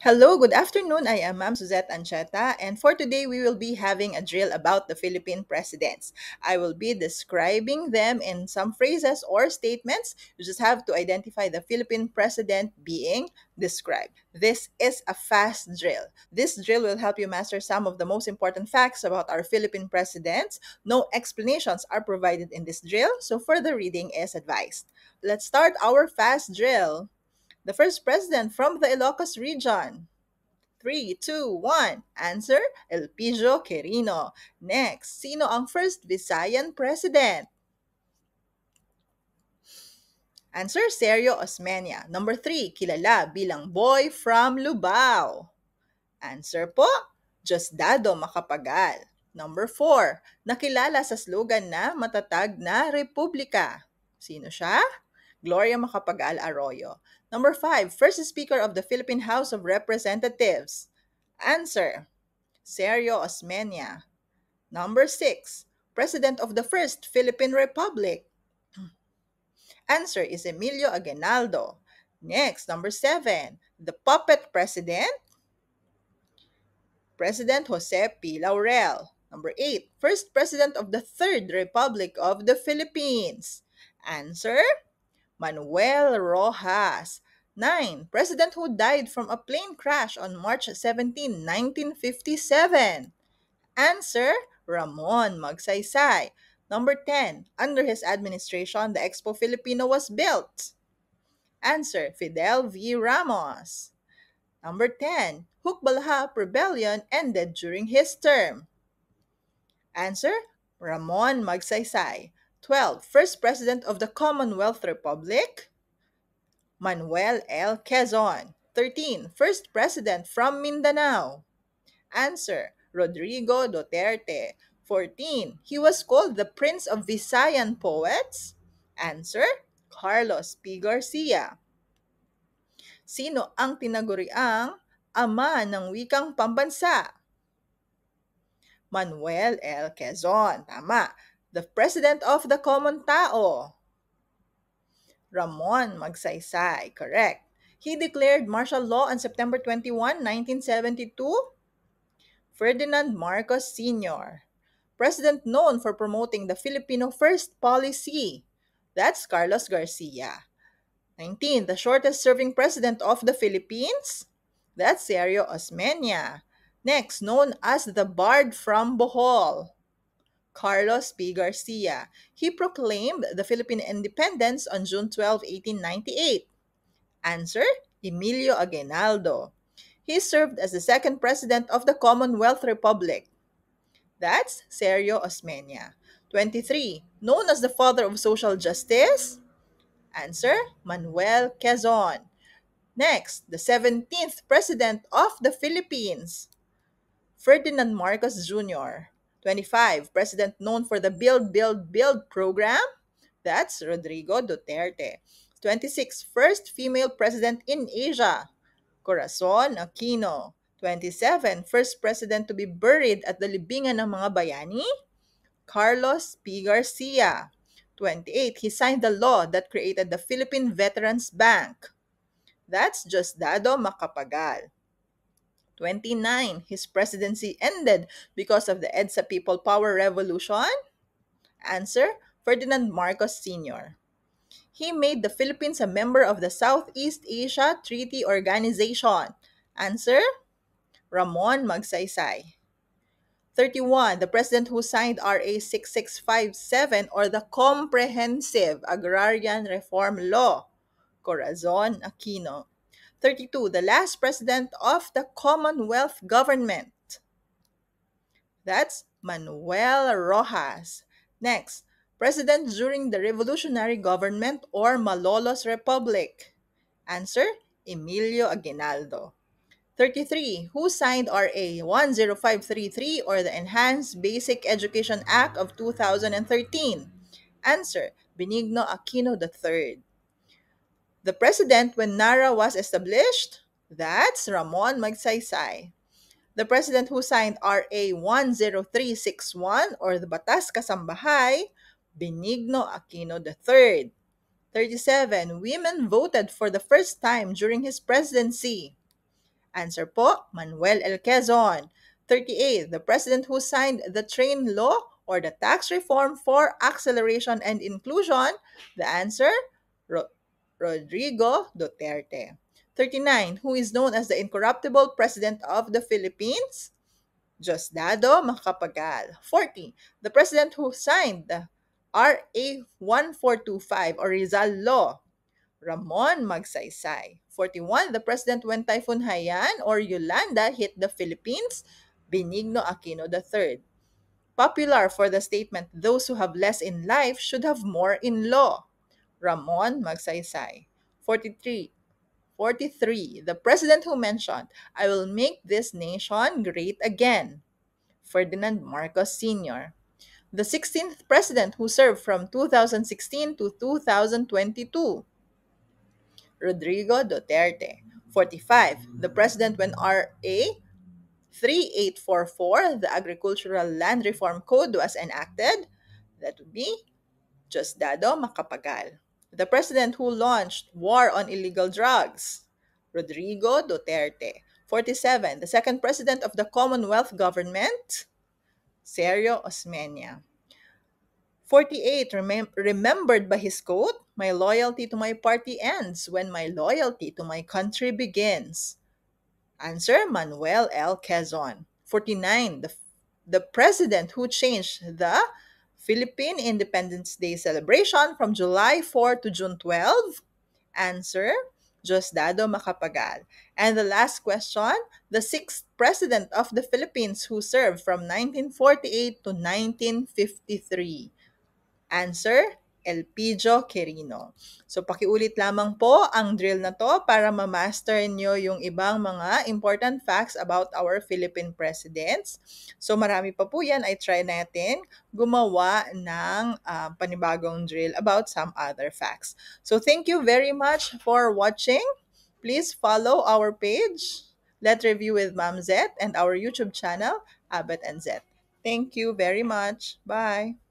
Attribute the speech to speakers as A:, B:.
A: Hello, good afternoon. I am Ma'am Suzette Ancheta, and for today we will be having a drill about the Philippine presidents. I will be describing them in some phrases or statements. You just have to identify the Philippine president being described. This is a fast drill. This drill will help you master some of the most important facts about our Philippine presidents. No explanations are provided in this drill, so further reading is advised. Let's start our fast drill. The first president from the Ilocos region. 3, 2, 1. Answer, Elpidio Quirino. Next, sino ang first Visayan president? Answer, Sergio Osmeña. Number 3, kilala bilang boy from Lubao. Answer po, Diosdado Macapagal. Number 4, nakilala sa slogan na matatag na republika. Sino siya? Gloria Macapagal Arroyo. Number 5, first Speaker of the Philippine House of Representatives. Answer, Sergio Osmeña. Number 6, President of the First Philippine Republic. Answer is Emilio Aguinaldo. Next, number 7, the puppet president. President Jose P. Laurel. Number 8, first President of the Third Republic of the Philippines. Answer, Manuel Rojas. 9, President who died from a plane crash on March 17, 1957. Answer, Ramon Magsaysay. Number 10, under his administration, the Expo Filipino was built. Answer, Fidel V. Ramos. Number 10, Hukbalahap Rebellion ended during his term. Answer, Ramon Magsaysay. 12, first President of the Commonwealth Republic, Manuel L. Quezon. 13, first President from Mindanao. Answer, Rodrigo Duterte. 14, he was called the Prince of Visayan Poets. Answer, Carlos P. Garcia. Sino ang tinaguriang ama ng wikang pambansa? Manuel L. Quezon. Tama. The President of the Common Tao. Ramon Magsaysay. Correct. He declared martial law on September 21, 1972. Ferdinand Marcos Sr., president known for promoting the Filipino First policy. That's Carlos Garcia. 19, the shortest serving president of the Philippines. That's Sergio Osmeña. Next, known as the Bard from Bohol, Carlos P. Garcia. He proclaimed the Philippine independence on June 12, 1898. Answer, Emilio Aguinaldo. He served as the second president of the Commonwealth Republic. That's Sergio Osmeña. 23, known as the father of social justice. Answer, Manuel Quezon. Next, the 17th president of the Philippines, Ferdinand Marcos Jr. 25, president known for the Build, Build, Build program. That's Rodrigo Duterte. 26, first female president in Asia, Corazon Aquino. 27, first president to be buried at the libingan ng mga bayani, Carlos P. Garcia. 28, he signed the law that created the Philippine Veterans Bank. That's Diosdado Macapagal. 29, his presidency ended because of the EDSA People Power Revolution. Answer, Ferdinand Marcos Sr. He made the Philippines a member of the Southeast Asia Treaty Organization. Answer, Ramon Magsaysay. 31, the president who signed RA 6657 or the Comprehensive Agrarian Reform Law, Corazon Aquino. 32, the last president of the Commonwealth Government. That's Manuel Rojas. Next, president during the Revolutionary Government or Malolos Republic. Answer, Emilio Aguinaldo. 33, who signed RA 10533 or the Enhanced Basic Education Act of 2013? Answer, Benigno Aquino III. The president when NARA was established? That's Ramon Magsaysay. The president who signed RA 10361 or the Batas Kasambahay? Benigno Aquino III. 37, women voted for the first time during his presidency. Answer po, Manuel L. Quezon. 38. The president who signed the train law or the tax reform for acceleration and inclusion. The answer, Ro- Rodrigo Duterte. 39. Who is known as the incorruptible president of the Philippines? Diosdado Macapagal. 40. The president who signed the RA 1425 or Rizal Law. Ramon Magsaysay. 41. The president when Typhoon Haiyan or Yolanda hit the Philippines. Benigno Aquino III. Popular for the statement, those who have less in life should have more in law. Ramon Magsaysay. 43. 43. The president who mentioned, I will make this nation great again. Ferdinand Marcos Sr. The 16th president who served from 2016 to 2022. Rodrigo Duterte. 45. The president when RA 3844, the Agricultural Land Reform Code, was enacted. That would be Diosdado Macapagal. The president who launched war on illegal drugs. Rodrigo Duterte. 47. The second president of the Commonwealth Government. Sergio Osmeña. 48. Remembered by his quote, my loyalty to my party ends when my loyalty to my country begins. Answer, Manuel L. Quezon. 49. The president who changed the Philippine Independence Day celebration from July 4 to June 12. Answer, Diosdado Macapagal. And the last question, the sixth president of the Philippines who served from 1948 to 1953. Answer, Elpidio Quirino. So, pakiulit lamang po ang drill na to para ma-master nyo yung ibang mga important facts about our Philippine presidents. So, marami pa po yan. I try natin gumawa ng panibagong drill about some other facts. So, thank you very much for watching. Please follow our page, Let Review with Ma'am Zet, and our YouTube channel, Abbott and Zet. Thank you very much. Bye.